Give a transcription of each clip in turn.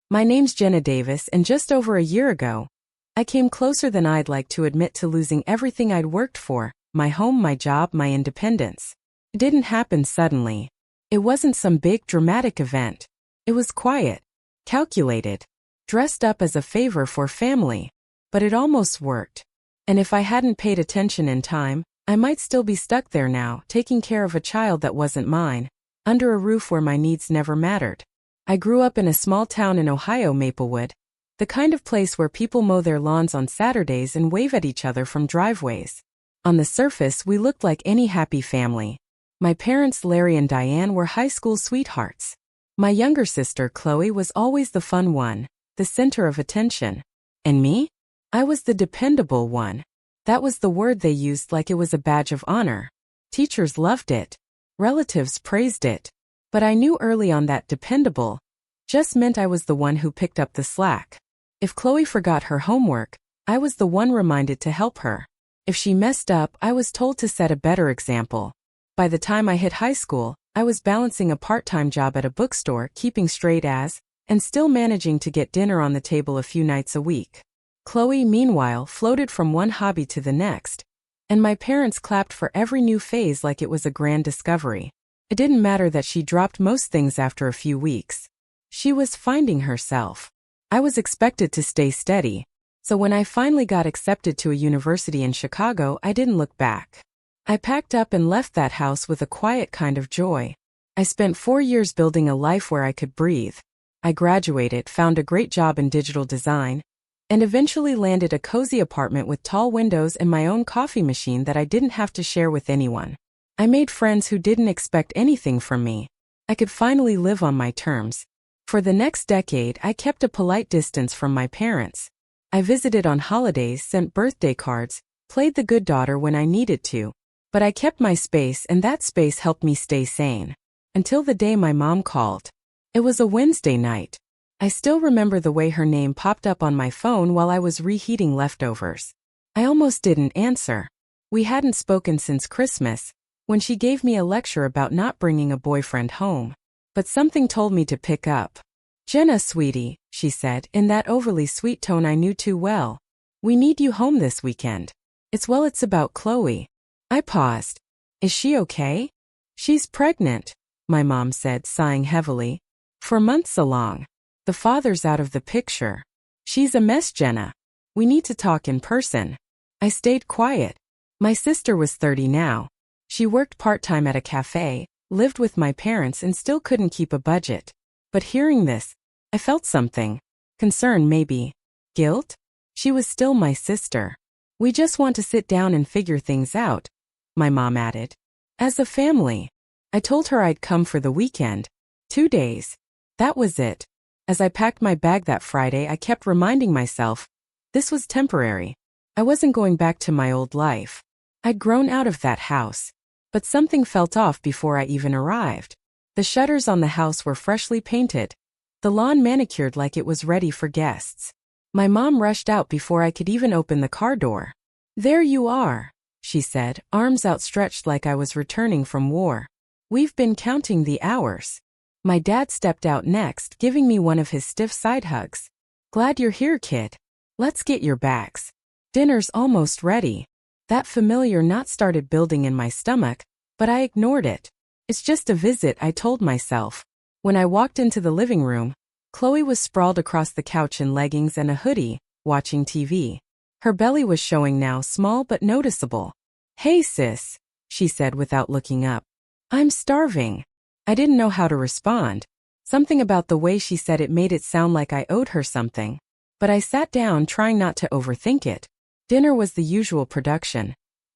My name's Jenna Davis, and just over a year ago, I came closer than I'd like to admit to losing everything I'd worked for, my home, my job, my independence. It didn't happen suddenly. It wasn't some big dramatic event. It was quiet, calculated, dressed up as a favor for family. But it almost worked. And if I hadn't paid attention in time, I might still be stuck there now, taking care of a child that wasn't mine, under a roof where my needs never mattered. I grew up in a small town in Ohio, Maplewood, the kind of place where people mow their lawns on Saturdays and wave at each other from driveways. On the surface, we looked like any happy family. My parents, Larry and Diane, were high school sweethearts. My younger sister, Chloe, was always the fun one, the center of attention. And me? I was the dependable one. That was the word they used like it was a badge of honor. Teachers loved it. Relatives praised it. But I knew early on that dependable just meant I was the one who picked up the slack. If Chloe forgot her homework, I was the one reminded to help her. If she messed up, I was told to set a better example. By the time I hit high school, I was balancing a part-time job at a bookstore, keeping straight A's, and still managing to get dinner on the table a few nights a week. Chloe, meanwhile, floated from one hobby to the next, and my parents clapped for every new phase like it was a grand discovery. It didn't matter that she dropped most things after a few weeks. She was finding herself. I was expected to stay steady, so when I finally got accepted to a university in Chicago, I didn't look back. I packed up and left that house with a quiet kind of joy. I spent 4 years building a life where I could breathe. I graduated, found a great job in digital design, and eventually landed a cozy apartment with tall windows and my own coffee machine that I didn't have to share with anyone. I made friends who didn't expect anything from me. I could finally live on my terms. For the next decade, I kept a polite distance from my parents. I visited on holidays, sent birthday cards, played the good daughter when I needed to. But I kept my space, and that space helped me stay sane. Until the day my mom called. It was a Wednesday night. I still remember the way her name popped up on my phone while I was reheating leftovers. I almost didn't answer. We hadn't spoken since Christmas, when she gave me a lecture about not bringing a boyfriend home. But something told me to pick up. "Jenna, sweetie," she said, in that overly sweet tone I knew too well. "We need you home this weekend." It's about Chloe." I paused. "Is she okay?" "She's pregnant," my mom said, sighing heavily. "For months along. The father's out of the picture. She's a mess, Jenna. We need to talk in person." I stayed quiet. My sister was 30 now. She worked part-time at a cafe, lived with my parents, and still couldn't keep a budget. But hearing this, I felt something. Concern, maybe. Guilt? She was still my sister. "We just want to sit down and figure things out," my mom added. "As a family." I told her I'd come for the weekend. 2 days. That was it. As I packed my bag that Friday, I kept reminding myself, this was temporary. I wasn't going back to my old life. I'd grown out of that house. But something felt off before I even arrived. The shutters on the house were freshly painted. The lawn manicured like it was ready for guests. My mom rushed out before I could even open the car door. "There you are," she said, arms outstretched like I was returning from war. "We've been counting the hours." My dad stepped out next, giving me one of his stiff side hugs. "Glad you're here, kid. Let's get your bags. Dinner's almost ready." That familiar knot started building in my stomach, but I ignored it. "It's just a visit," I told myself. When I walked into the living room, Chloe was sprawled across the couch in leggings and a hoodie, watching TV. Her belly was showing now, small but noticeable. "Hey sis," she said without looking up. "I'm starving." I didn't know how to respond. Something about the way she said it made it sound like I owed her something. But I sat down, trying not to overthink it. Dinner was the usual production.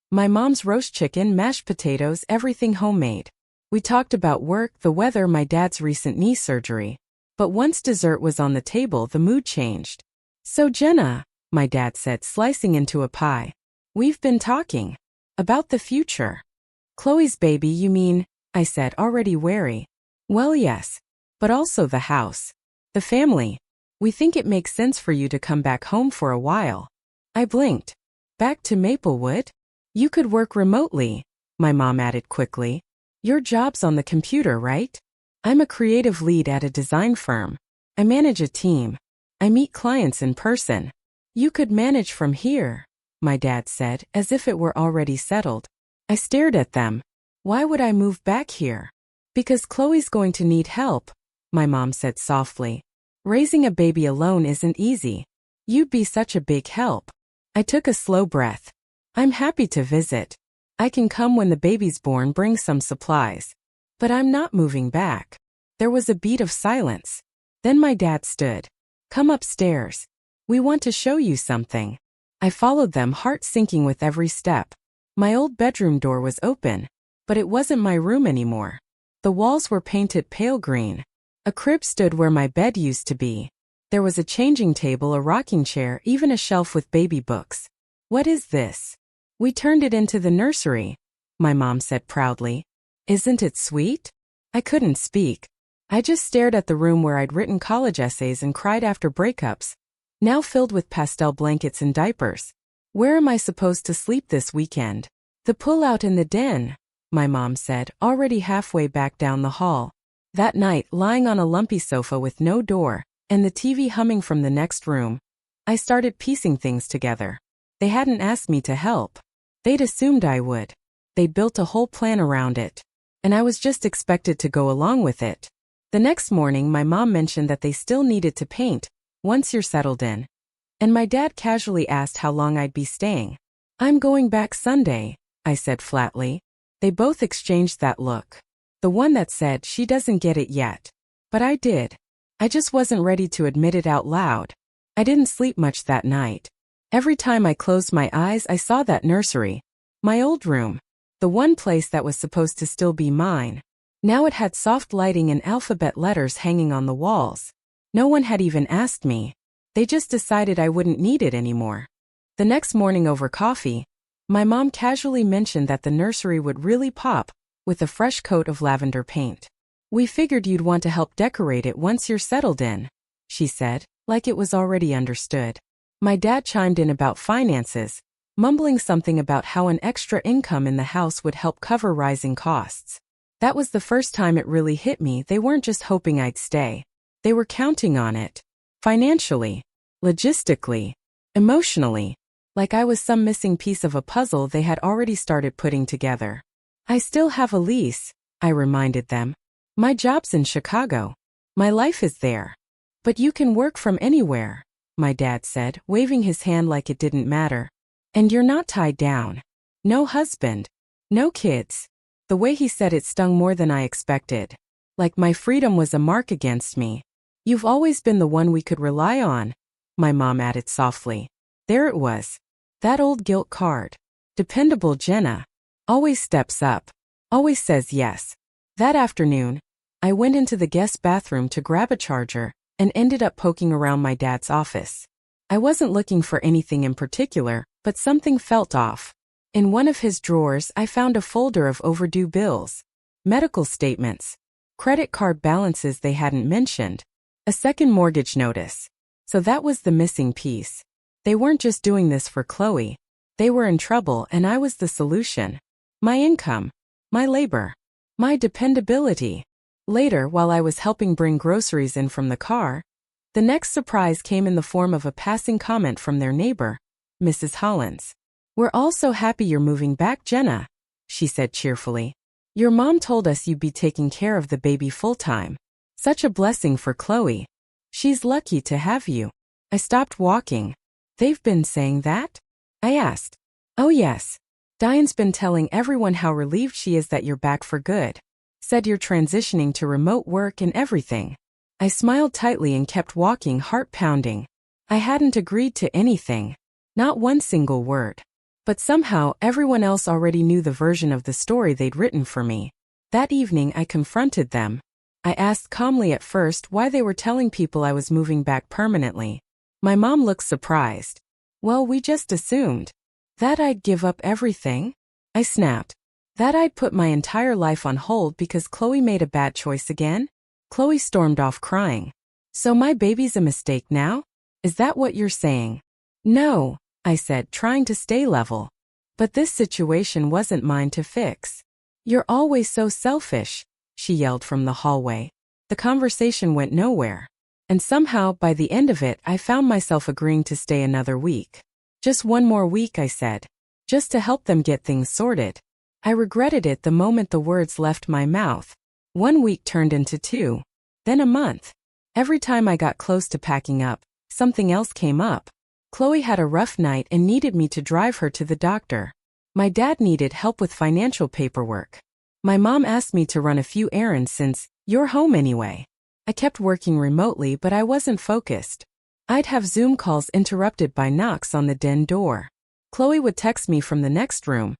My mom's roast chicken, mashed potatoes, everything homemade. We talked about work, the weather, my dad's recent knee surgery. But once dessert was on the table, the mood changed. "So Jenna," my dad said, slicing into a pie. "We've been talking. About the future." "Chloe's baby, you mean?" I said, already wary. "Well, yes. But also the house. The family. We think it makes sense for you to come back home for a while." I blinked. "Back to Maplewood? You could work remotely," my mom added quickly. "Your job's on the computer, right?" "I'm a creative lead at a design firm. I manage a team. I meet clients in person. You could manage from here, my dad said, as if it were already settled. I stared at them. Why would I move back here? Because Chloe's going to need help, my mom said softly. Raising a baby alone isn't easy. You'd be such a big help. I took a slow breath. I'm happy to visit. I can come when the baby's born, bring some supplies. But I'm not moving back. There was a beat of silence. Then my dad stood. Come upstairs. We want to show you something. I followed them, heart sinking with every step. My old bedroom door was open, but it wasn't my room anymore. The walls were painted pale green. A crib stood where my bed used to be. There was a changing table, a rocking chair, even a shelf with baby books. What is this? We turned it into the nursery, my mom said proudly. Isn't it sweet? I couldn't speak. I just stared at the room where I'd written college essays and cried after breakups, now filled with pastel blankets and diapers. Where am I supposed to sleep this weekend? The pull-out in the den, my mom said, already halfway back down the hall. That night, lying on a lumpy sofa with no door, and the TV humming from the next room, I started piecing things together. They hadn't asked me to help. They'd assumed I would. They'd built a whole plan around it, and I was just expected to go along with it. The next morning, my mom mentioned that they still needed to paint, once you're settled in. And my dad casually asked how long I'd be staying. I'm going back Sunday, I said flatly. They both exchanged that look. The one that said she doesn't get it yet. But I did. I just wasn't ready to admit it out loud. I didn't sleep much that night. Every time I closed my eyes, I saw that nursery. My old room. The one place that was supposed to still be mine. Now it had soft lighting and alphabet letters hanging on the walls. No one had even asked me. They just decided I wouldn't need it anymore. The next morning over coffee, my mom casually mentioned that the nursery would really pop with a fresh coat of lavender paint. We figured you'd want to help decorate it once you're settled in, she said, like it was already understood. My dad chimed in about finances, mumbling something about how an extra income in the house would help cover rising costs. That was the first time it really hit me. They weren't just hoping I'd stay. They were counting on it. Financially, logistically, emotionally, like I was some missing piece of a puzzle they had already started putting together. I still have a lease, I reminded them. My job's in Chicago. My life is there. But you can work from anywhere, my dad said, waving his hand like it didn't matter. And you're not tied down. No husband. No kids. The way he said it stung more than I expected. Like my freedom was a mark against me. You've always been the one we could rely on, my mom added softly. There it was. That old guilt card. Dependable Jenna. Always steps up. Always says yes. That afternoon, I went into the guest bathroom to grab a charger and ended up poking around my dad's office. I wasn't looking for anything in particular, but something felt off. In one of his drawers, I found a folder of overdue bills, medical statements, credit card balances they hadn't mentioned, a second mortgage notice. So that was the missing piece. They weren't just doing this for Chloe. They were in trouble, and I was the solution. My income, my labor, my dependability. Later, while I was helping bring groceries in from the car, the next surprise came in the form of a passing comment from their neighbor, Mrs. Hollins. We're all so happy you're moving back, Jenna, she said cheerfully. Your mom told us you'd be taking care of the baby full-time. Such a blessing for Chloe. She's lucky to have you. I stopped walking. They've been saying that? I asked. Oh yes. Diane's been telling everyone how relieved she is that you're back for good. Said you're transitioning to remote work and everything. I smiled tightly and kept walking, heart pounding. I hadn't agreed to anything. Not one single word. But somehow everyone else already knew the version of the story they'd written for me. That evening I confronted them. I asked calmly at first why they were telling people I was moving back permanently. My mom looked surprised. Well, we just assumed. That I'd give up everything? I snapped. That I'd put my entire life on hold because Chloe made a bad choice again? Chloe stormed off crying. So my baby's a mistake now? Is that what you're saying? No, I said, trying to stay level. But this situation wasn't mine to fix. You're always so selfish, she yelled from the hallway. The conversation went nowhere. And somehow, by the end of it, I found myself agreeing to stay another week. Just one more week, I said. Just to help them get things sorted. I regretted it the moment the words left my mouth. 1 week turned into 2. Then a month. Every time I got close to packing up, something else came up. Chloe had a rough night and needed me to drive her to the doctor. My dad needed help with financial paperwork. My mom asked me to run a few errands since you're home anyway. I kept working remotely, but I wasn't focused. I'd have Zoom calls interrupted by knocks on the den door. Chloe would text me from the next room,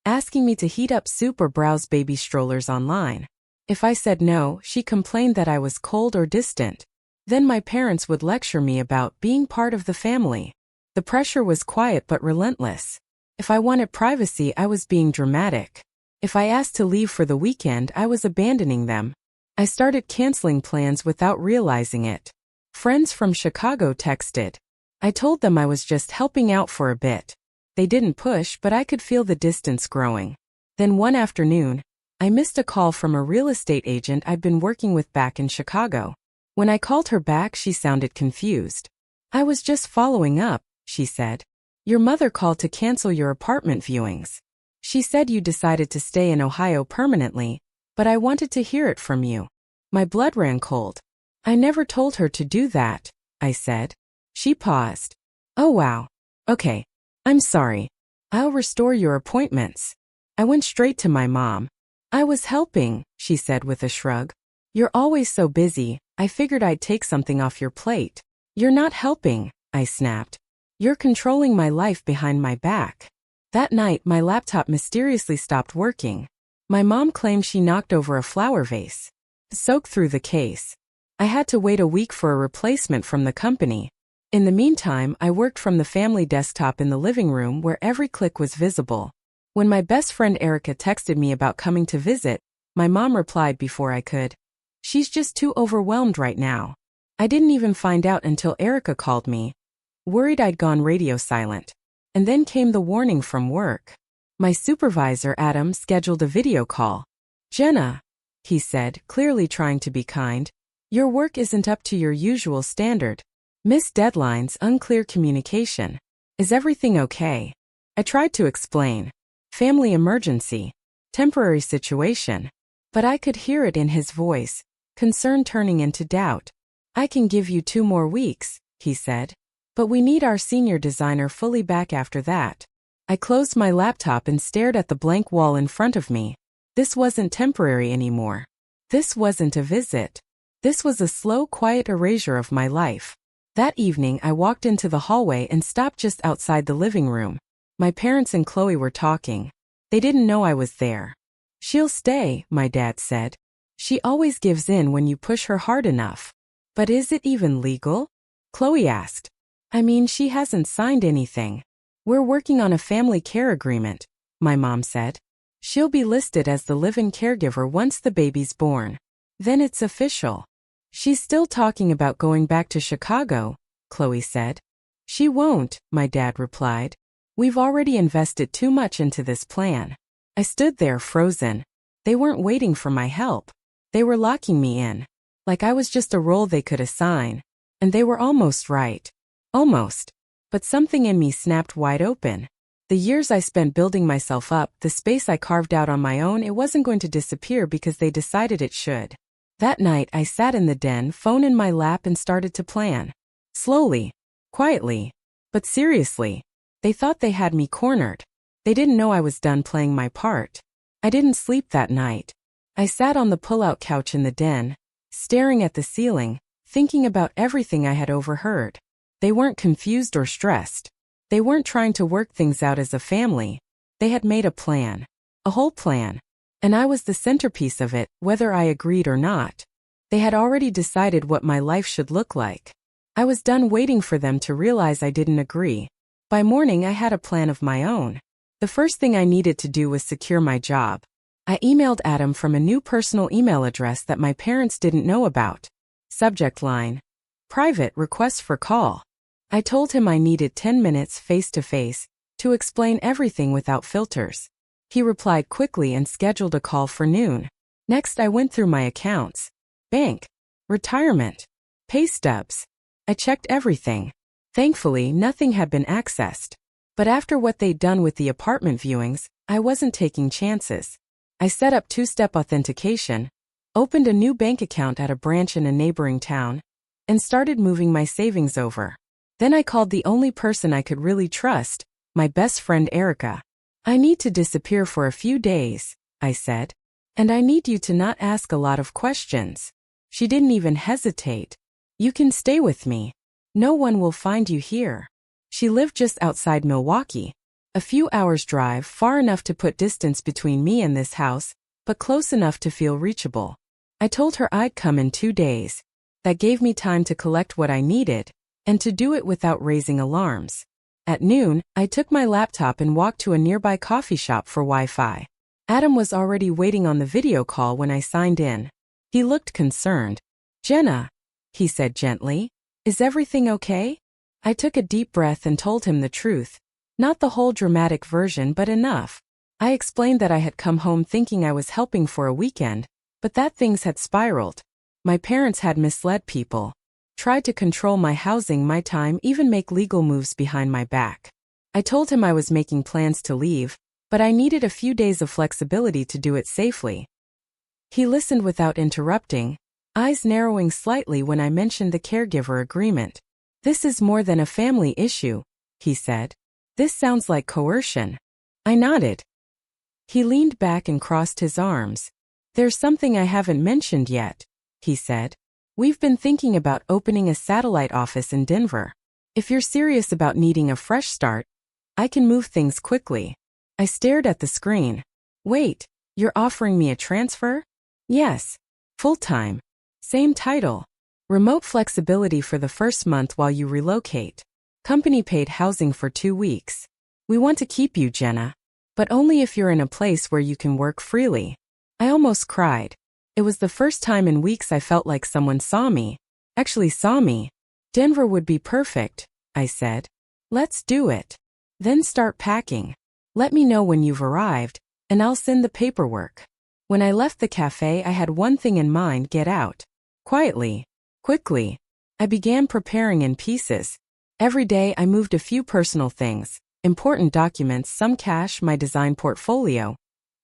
asking me to heat up soup or browse baby strollers online. If I said no, she complained that I was cold or distant. Then my parents would lecture me about being part of the family. The pressure was quiet but relentless. If I wanted privacy, I was being dramatic. If I asked to leave for the weekend, I was abandoning them. I started canceling plans without realizing it. Friends from Chicago texted. I told them I was just helping out for a bit. They didn't push, but I could feel the distance growing. Then one afternoon, I missed a call from a real estate agent I'd been working with back in Chicago. When I called her back, she sounded confused. I was just following up, she said. Your mother called to cancel your apartment viewings. She said you decided to stay in Ohio permanently, but I wanted to hear it from you. My blood ran cold. I never told her to do that, I said. She paused. Oh wow. Okay. I'm sorry. I'll restore your appointments. I went straight to my mom. I was helping, she said with a shrug. You're always so busy, I figured I'd take something off your plate. You're not helping, I snapped. You're controlling my life behind my back. That night, my laptop mysteriously stopped working. My mom claimed she knocked over a flower vase. Soaked through the case. I had to wait a week for a replacement from the company. In the meantime, I worked from the family desktop in the living room where every click was visible. When my best friend Erica texted me about coming to visit, my mom replied before I could. She's just too overwhelmed right now. I didn't even find out until Erica called me, worried I'd gone radio silent. And then came the warning from work. My supervisor, Adam, scheduled a video call. Jenna, he said, clearly trying to be kind, your work isn't up to your usual standard. Missed deadlines, unclear communication. Is everything okay? I tried to explain. Family emergency. Temporary situation. But I could hear it in his voice, concern turning into doubt. I can give you 2 more weeks, he said. But we need our senior designer fully back after that. I closed my laptop and stared at the blank wall in front of me. This wasn't temporary anymore. This wasn't a visit. This was a slow, quiet erasure of my life. That evening, I walked into the hallway and stopped just outside the living room. My parents and Chloe were talking. They didn't know I was there. She'll stay, my dad said. She always gives in when you push her hard enough. But is it even legal? Chloe asked. I mean, she hasn't signed anything. We're working on a family care agreement, my mom said. She'll be listed as the live-in caregiver once the baby's born. Then it's official. She's still talking about going back to Chicago, Chloe said. She won't, my dad replied. We've already invested too much into this plan. I stood there frozen. They weren't waiting for my help. They were locking me in. Like I was just a role they could assign. And they were almost right. Almost. But something in me snapped wide open. The years I spent building myself up, the space I carved out on my own, it wasn't going to disappear because they decided it should. That night, I sat in the den, phone in my lap, and started to plan. Slowly. Quietly. But seriously. They thought they had me cornered. They didn't know I was done playing my part. I didn't sleep that night. I sat on the pull-out couch in the den, staring at the ceiling, thinking about everything I had overheard. They weren't confused or stressed. They weren't trying to work things out as a family. They had made a plan. A whole plan. And I was the centerpiece of it, whether I agreed or not. They had already decided what my life should look like. I was done waiting for them to realize I didn't agree. By morning, I had a plan of my own. The first thing I needed to do was secure my job. I emailed Adam from a new personal email address that my parents didn't know about. Subject line. Private request for call. I told him I needed 10 minutes face-to-face to explain everything without filters. He replied quickly and scheduled a call for noon. Next, I went through my accounts. Bank. Retirement. Pay stubs. I checked everything. Thankfully, nothing had been accessed. But after what they'd done with the apartment viewings, I wasn't taking chances. I set up two-step authentication, opened a new bank account at a branch in a neighboring town, and started moving my savings over. Then I called the only person I could really trust, my best friend Erica. I need to disappear for a few days, I said. And I need you to not ask a lot of questions. She didn't even hesitate. You can stay with me. No one will find you here. She lived just outside Milwaukee. A few hours' drive, far enough to put distance between me and this house, but close enough to feel reachable. I told her I'd come in 2 days. That gave me time to collect what I needed, and to do it without raising alarms. At noon, I took my laptop and walked to a nearby coffee shop for Wi-Fi. Adam was already waiting on the video call when I signed in. He looked concerned. "Jenna," he said gently, "is everything okay?" I took a deep breath and told him the truth. Not the whole dramatic version, but enough. I explained that I had come home thinking I was helping for a weekend, but that things had spiraled. My parents had misled people, tried to control my housing, my time, even make legal moves behind my back. I told him I was making plans to leave, but I needed a few days of flexibility to do it safely. He listened without interrupting, eyes narrowing slightly when I mentioned the caregiver agreement. "This is more than a family issue," he said. "This sounds like coercion." I nodded. He leaned back and crossed his arms. "There's something I haven't mentioned yet," he said. "We've been thinking about opening a satellite office in Denver. If you're serious about needing a fresh start, I can move things quickly." I stared at the screen. "Wait, you're offering me a transfer?" "Yes. Full-time. Same title. Remote flexibility for the first month while you relocate. Company-paid housing for 2 weeks. We want to keep you, Jenna. But only if you're in a place where you can work freely." I almost cried. It was the first time in weeks I felt like someone saw me. Actually saw me. "Denver would be perfect," I said. "Let's do it. Then start packing. Let me know when you've arrived, and I'll send the paperwork." When I left the cafe, I had one thing in mind: get out. Quietly. Quickly. I began preparing in pieces. Every day I moved a few personal things, important documents, some cash, my design portfolio,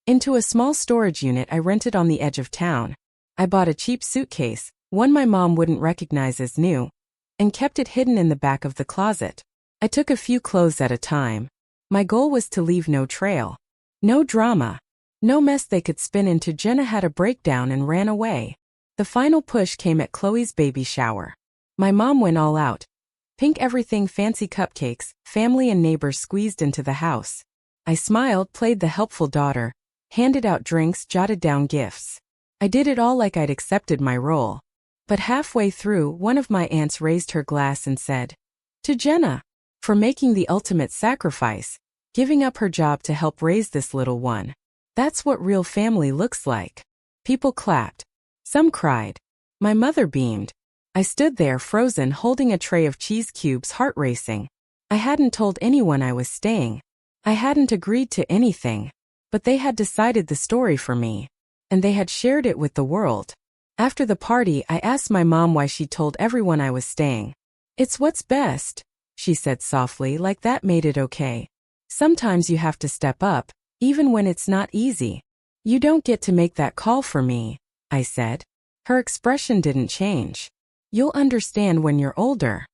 into a small storage unit I rented on the edge of town. I bought a cheap suitcase, one my mom wouldn't recognize as new, and kept it hidden in the back of the closet. I took a few clothes at a time. My goal was to leave no trail. No drama. No mess they could spin into. Jenna had a breakdown and ran away. The final push came at Chloe's baby shower. My mom went all out. Pink everything, fancy cupcakes, family and neighbors squeezed into the house. I smiled, played the helpful daughter, handed out drinks, jotted down gifts. I did it all like I'd accepted my role. But halfway through, one of my aunts raised her glass and said, "To Jenna, for making the ultimate sacrifice, giving up her job to help raise this little one. That's what real family looks like." People clapped. Some cried. My mother beamed. I stood there frozen, holding a tray of cheese cubes, heart racing. I hadn't told anyone I was staying. I hadn't agreed to anything. But they had decided the story for me. And they had shared it with the world. After the party, I asked my mom why she told everyone I was staying. "It's what's best," she said softly, like that made it okay. "Sometimes you have to step up, even when it's not easy." "You don't get to make that call for me," I said. Her expression didn't change. "You'll understand when you're older."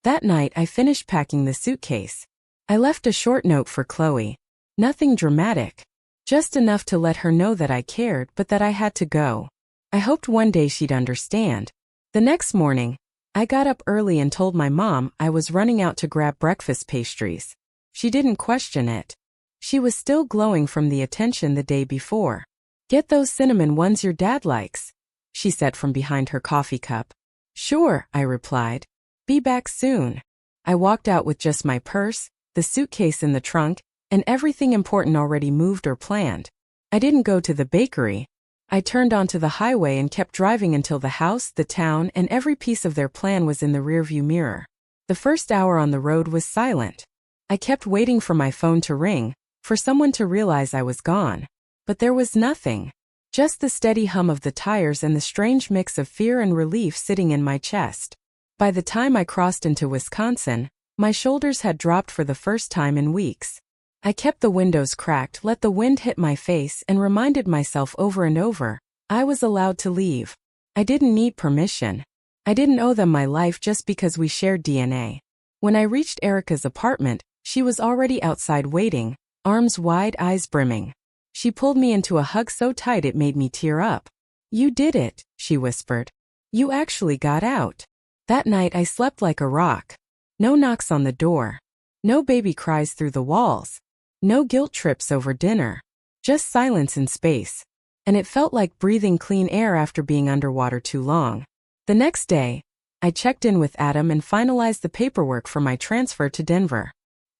That night I finished packing the suitcase. I left a short note for Chloe. Nothing dramatic. Just enough to let her know that I cared, but that I had to go. I hoped one day she'd understand. The next morning, I got up early and told my mom I was running out to grab breakfast pastries. She didn't question it. She was still glowing from the attention the day before. "Get those cinnamon ones your dad likes," she said from behind her coffee cup. "Sure," I replied. "Be back soon." I walked out with just my purse, the suitcase in the trunk, and everything important already moved or planned. I didn't go to the bakery. I turned onto the highway and kept driving until the house, the town, and every piece of their plan was in the rearview mirror. The first hour on the road was silent. I kept waiting for my phone to ring, for someone to realize I was gone. But there was nothing. Just the steady hum of the tires and the strange mix of fear and relief sitting in my chest. By the time I crossed into Wisconsin, my shoulders had dropped for the first time in weeks. I kept the windows cracked, let the wind hit my face, and reminded myself over and over, I was allowed to leave. I didn't need permission. I didn't owe them my life just because we shared DNA. When I reached Erica's apartment, she was already outside waiting, arms wide, eyes brimming. She pulled me into a hug so tight it made me tear up. You did it, she whispered. You actually got out. That night I slept like a rock. No knocks on the door. No baby cries through the walls. No guilt trips over dinner. Just silence and space. And it felt like breathing clean air after being underwater too long. The next day, I checked in with Adam and finalized the paperwork for my transfer to Denver.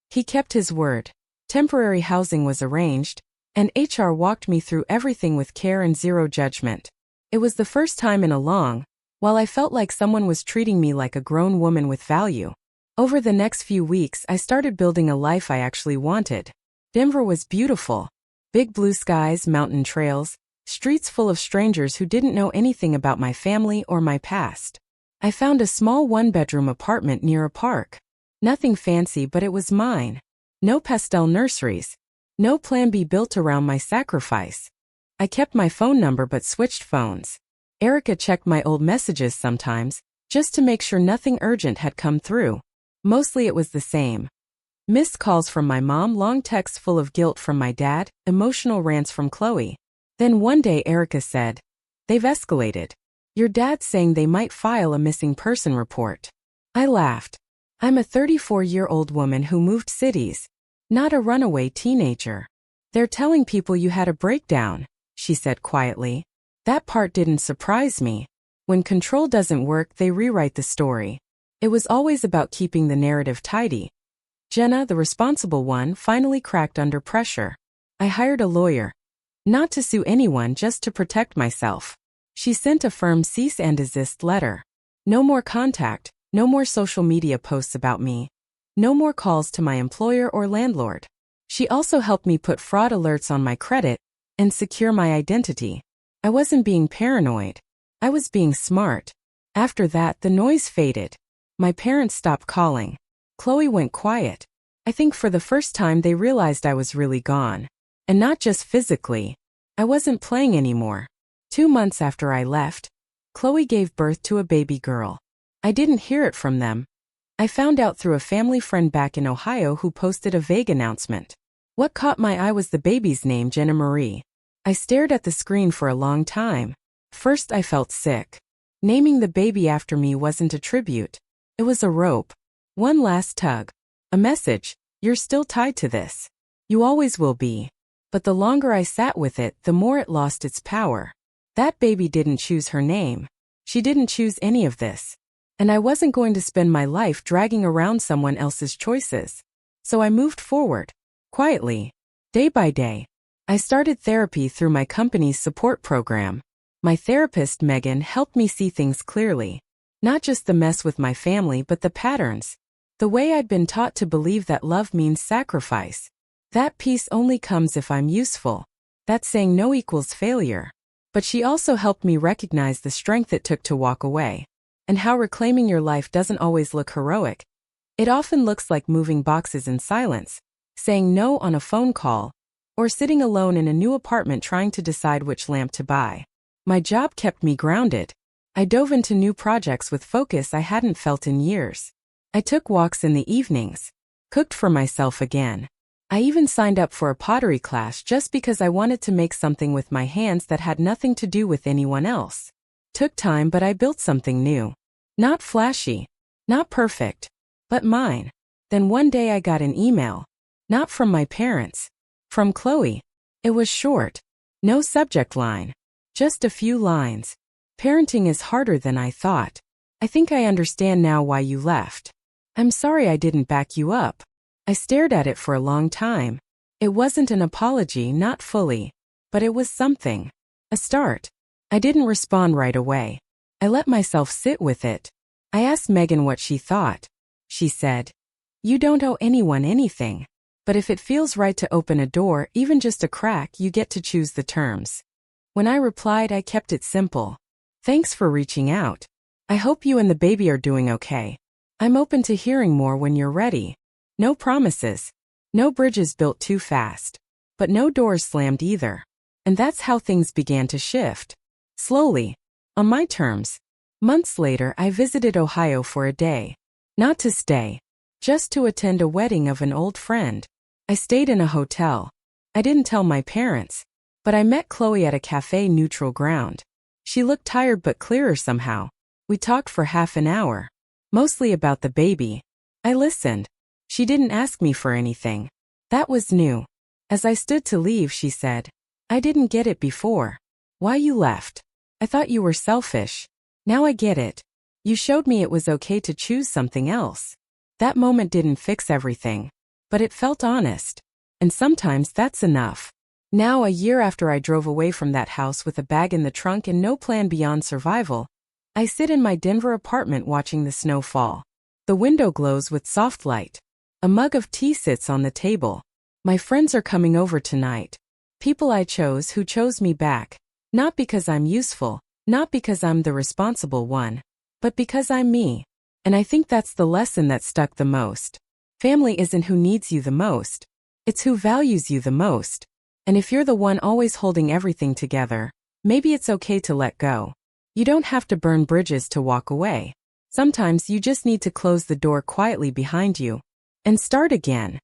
He kept his word. Temporary housing was arranged, and HR walked me through everything with care and zero judgment. It was the first time in a long while I felt like someone was treating me like a grown woman with value. Over the next few weeks, I started building a life I actually wanted. Denver was beautiful. Big blue skies, mountain trails, streets full of strangers who didn't know anything about my family or my past. I found a small one-bedroom apartment near a park. Nothing fancy, but it was mine. No pastel nurseries. No plan B built around my sacrifice. I kept my phone number but switched phones. Erica checked my old messages sometimes, just to make sure nothing urgent had come through. Mostly it was the same. Missed calls from my mom, long texts full of guilt from my dad, emotional rants from Chloe. Then one day Erica said, "They've escalated. Your dad's saying they might file a missing person report." I laughed. I'm a 34-year-old woman who moved cities, not a runaway teenager. They're telling people you had a breakdown, she said quietly. That part didn't surprise me. When control doesn't work, they rewrite the story. It was always about keeping the narrative tidy. Jenna, the responsible one, finally cracked under pressure. I hired a lawyer. Not to sue anyone, just to protect myself. She sent a firm cease and desist letter. No more contact, no more social media posts about me. No more calls to my employer or landlord. She also helped me put fraud alerts on my credit and secure my identity. I wasn't being paranoid. I was being smart. After that, the noise faded. My parents stopped calling. Chloe went quiet. I think for the first time they realized I was really gone. And not just physically. I wasn't playing anymore. 2 months after I left, Chloe gave birth to a baby girl. I didn't hear it from them. I found out through a family friend back in Ohio who posted a vague announcement. What caught my eye was the baby's name, Jenna Marie. I stared at the screen for a long time. First I felt sick. Naming the baby after me wasn't a tribute. It was a rope. One last tug. A message, you're still tied to this. You always will be. But the longer I sat with it, the more it lost its power. That baby didn't choose her name. She didn't choose any of this. And I wasn't going to spend my life dragging around someone else's choices. So I moved forward. Quietly. Day by day. I started therapy through my company's support program. My therapist, Megan, helped me see things clearly. Not just the mess with my family, but the patterns. The way I'd been taught to believe that love means sacrifice. That peace only comes if I'm useful. That saying no equals failure. But she also helped me recognize the strength it took to walk away. And how reclaiming your life doesn't always look heroic. It often looks like moving boxes in silence, saying no on a phone call, or sitting alone in a new apartment trying to decide which lamp to buy. My job kept me grounded. I dove into new projects with focus I hadn't felt in years. I took walks in the evenings, cooked for myself again. I even signed up for a pottery class just because I wanted to make something with my hands that had nothing to do with anyone else. Took time, but I built something new. Not flashy, not perfect, but mine. Then one day I got an email. Not from my parents. From Chloe. It was short. No subject line. Just a few lines. Parenting is harder than I thought. I think I understand now why you left. I'm sorry I didn't back you up. I stared at it for a long time. It wasn't an apology, not fully. But it was something. A start. I didn't respond right away. I let myself sit with it. I asked Megan what she thought. She said, "You don't owe anyone anything. But if it feels right to open a door, even just a crack, you get to choose the terms." When I replied, I kept it simple. "Thanks for reaching out. I hope you and the baby are doing okay. I'm open to hearing more when you're ready. No promises. No bridges built too fast. But no doors slammed either. And that's how things began to shift. Slowly. On my terms. Months later, I visited Ohio for a day. Not to stay. Just to attend a wedding of an old friend. I stayed in a hotel. I didn't tell my parents. But I met Chloe at a cafe neutral ground. She looked tired but clearer somehow. We talked for half an hour. Mostly about the baby. I listened. She didn't ask me for anything. That was new. As I stood to leave, she said, I didn't get it before. Why you left? I thought you were selfish. Now I get it. You showed me it was okay to choose something else. That moment didn't fix everything. But it felt honest. And sometimes that's enough. Now, a year after I drove away from that house with a bag in the trunk and no plan beyond survival, I sit in my Denver apartment watching the snow fall. The window glows with soft light. A mug of tea sits on the table. My friends are coming over tonight. People I chose who chose me back. Not because I'm useful, not because I'm the responsible one, but because I'm me. And I think that's the lesson that stuck the most. Family isn't who needs you the most. It's who values you the most. And if you're the one always holding everything together, maybe it's okay to let go. You don't have to burn bridges to walk away. Sometimes you just need to close the door quietly behind you and start again.